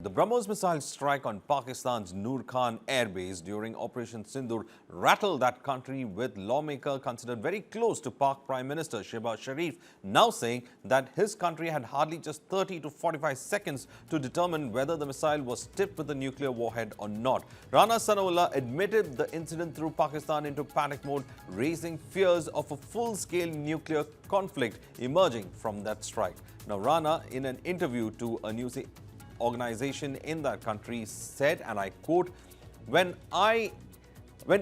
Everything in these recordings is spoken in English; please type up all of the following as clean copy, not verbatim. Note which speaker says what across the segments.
Speaker 1: The BrahMos missile strike on Pakistan's Noor Khan airbase during Operation Sindhoor rattled that country, with lawmaker considered very close to Pak Prime Minister Shehbaz Sharif now saying that his country had hardly just 30 to 45 seconds to determine whether the missile was tipped with a nuclear warhead or not. Rana Sanaullah admitted the incident threw Pakistan into panic mode, raising fears of a full-scale nuclear conflict emerging from that strike. Now, Rana, in an interview to a news organization in that country, said, and I quote, when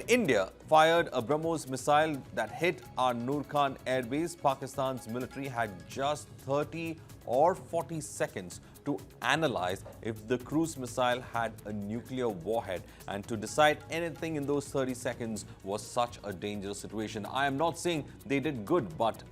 Speaker 1: India fired a BrahMos missile that hit our Noor Khan airbase, Pakistan's military had just 30 or 40 seconds to analyze if the cruise missile had a nuclear warhead, and to decide anything in those 30 seconds was such a dangerous situation. I am not saying they did good, but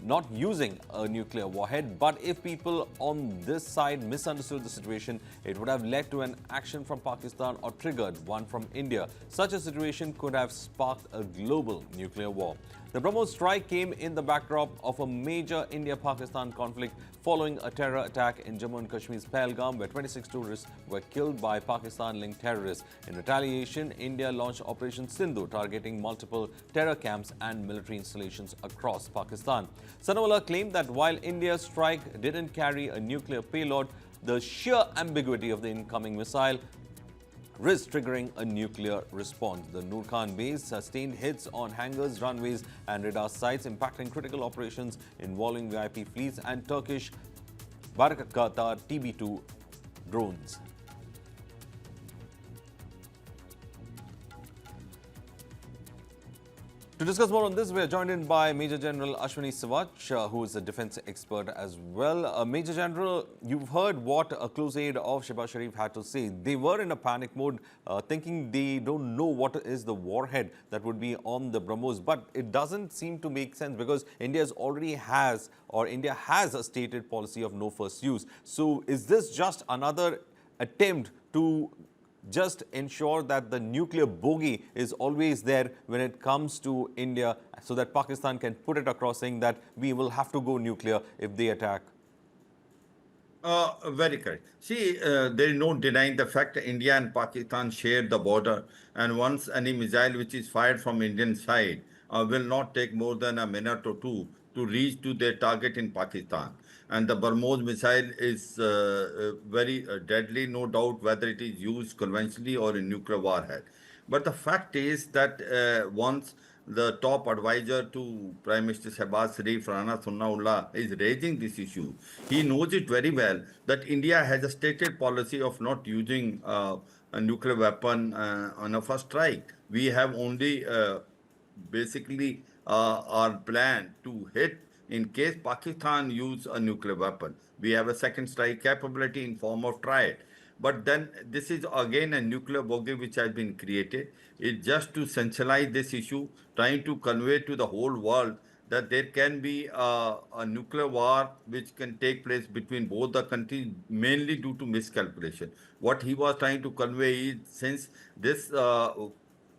Speaker 1: not using a nuclear warhead, but if people on this side misunderstood the situation, it would have led to an action from Pakistan or triggered one from India. Such a situation could have sparked a global nuclear war. The BrahMos strike came in the backdrop of a major India-Pakistan conflict following a terror attack in Jammu and Kashmir's Pahalgam, where 26 tourists were killed by Pakistan-linked terrorists. In retaliation, India launched Operation Sindhoor, targeting multiple terror camps and military installations across Pakistan. Sanaullah claimed that while India's strike didn't carry a nuclear payload, the sheer ambiguity of the incoming missile risked triggering a nuclear response. The Noor Khan base sustained hits on hangars, runways and radar sites, impacting critical operations involving VIP fleets and Turkish Barakata TB2 drones. To discuss more on this, we are joined in by Major General Ashwini Sawach, who is a defense expert as well. Major General, you've heard what a close aide of Shehbaz Sharif had to say. They were in a panic mode, thinking they don't know what is the warhead that would be on the BrahMos. But it doesn't seem to make sense, because India has a stated policy of no first use. So is this just another attempt to just ensure that the nuclear bogey is always there when it comes to India, so that Pakistan can put it across saying that we will have to go nuclear if they attack?
Speaker 2: Very correct. See, there is no denying the fact that India and Pakistan share the border, and once any missile which is fired from Indian side will not take more than a minute or two to reach to their target in Pakistan. And the BrahMos missile is very deadly, no doubt, whether it is used conventionally or in nuclear warhead. But the fact is that once the top advisor to Prime Minister Shehbaz Sharif, Rana Sanaullah, is raising this issue, he knows it very well that India has a stated policy of not using a nuclear weapon on a first strike. We have only basically our plan to hit in case Pakistan use a nuclear weapon. We have a second strike capability in form of triad. But then this is again a nuclear bogey which has been created. It's just to centralize this issue, trying to convey to the whole world that there can be a nuclear war which can take place between both the countries, mainly due to miscalculation. What he was trying to convey is, since this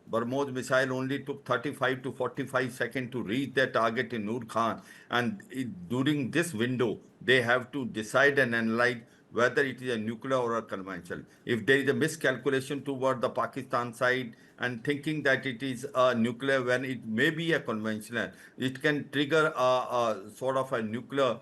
Speaker 2: BrahMos missile only took 35 to 45 seconds to reach their target in Noor Khan, and during this window, they have to decide and analyze whether it is a nuclear or a conventional. If there is a miscalculation toward the Pakistan side and thinking that it is a nuclear when it may be a conventional, it can trigger a sort of a nuclear,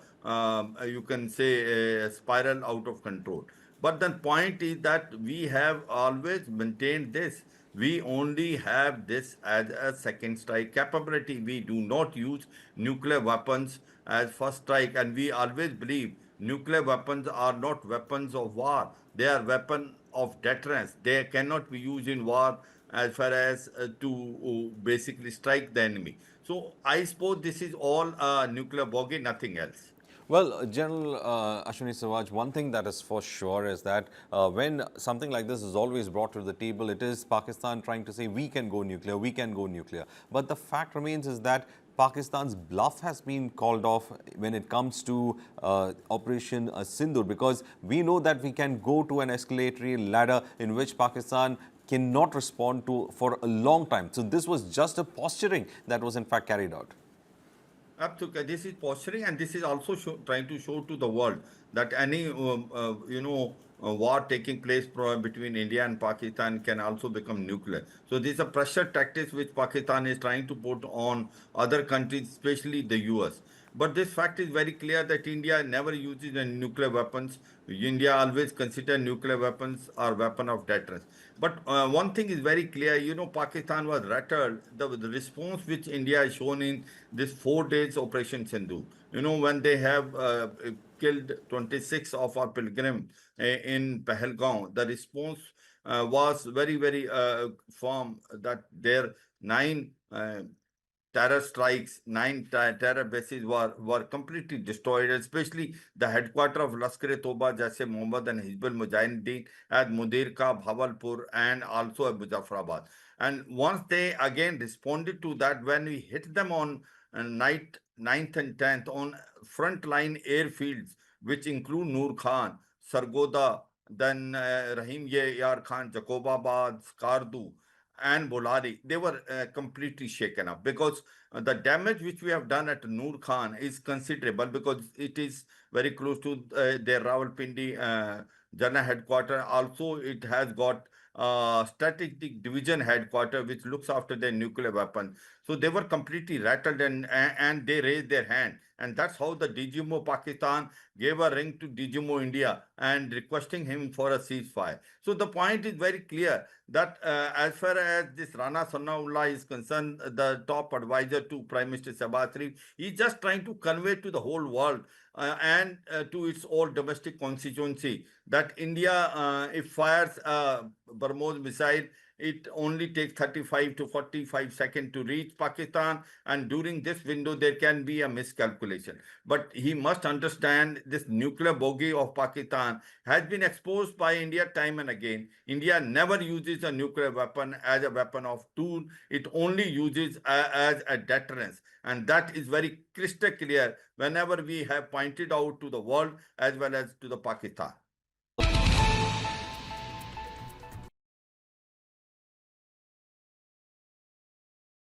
Speaker 2: you can say, a spiral out of control. But the point is that we have always maintained this. We only have this as a second strike capability. We do not use nuclear weapons as first strike, and we always believe nuclear weapons are not weapons of war. They are weapons of deterrence. They cannot be used in war as far as to basically strike the enemy. So I suppose this is all nuclear bogey, nothing else.
Speaker 1: Well, General Ashwini Sawaj, one thing that is for sure is that when something like this is always brought to the table, it is Pakistan trying to say we can go nuclear, we can go nuclear. But the fact remains is that Pakistan's bluff has been called off when it comes to Operation Sindhoor, because we know that we can go to an escalatory ladder in which Pakistan cannot respond to for a long time. So this was just a posturing that was in fact carried out.
Speaker 2: Absolutely. This is posturing, and this is also trying to show to the world that any, war taking place between India and Pakistan can also become nuclear. So these are pressure tactics which Pakistan is trying to put on other countries, especially the US. But this fact is very clear that India never uses any nuclear weapons. India always consider nuclear weapons are weapon of deterrence. But one thing is very clear, Pakistan was rattled. The response which India has shown in this 4 days Operation Sindhoor, when they have killed 26 of our pilgrims in Pahalgam, the response was very, very firm that their nine terror strikes, nine terror bases were completely destroyed, especially the headquarters of Lashkar-e-Toba, Jaise Mohammed and Hizbul Mujahideen at Mudirka, Bhawalpur, and also at Muzaffarabad. And once they again responded to that, when we hit them on night 9th and 10th on frontline airfields, which include Noor Khan, Sargoda, then Rahim Yar Khan, Jacobabad, Skardu, and Bolari, they were completely shaken up because the damage which we have done at Noor Khan is considerable because it is very close to their Rawalpindi Jana headquarters. Also, it has got strategic division headquarters which looks after their nuclear weapons. So they were completely rattled and they raised their hand. And that's how the DGMO Pakistan gave a ring to DGMO India and requesting him for a ceasefire. So the point is very clear that as far as this Rana Sanaullah is concerned, the top advisor to Prime Minister Shehbaz Sharif, he's just trying to convey to the whole world and to its all domestic constituency that India, if fires a BrahMos missile, it only takes 35 to 45 seconds to reach Pakistan, and during this window there can be a miscalculation. But he must understand this nuclear bogey of Pakistan has been exposed by India time and again. India never uses a nuclear weapon as a weapon of tool. It only uses as a deterrence. And that is very crystal clear whenever we have pointed out to the world as well as to the Pakistan.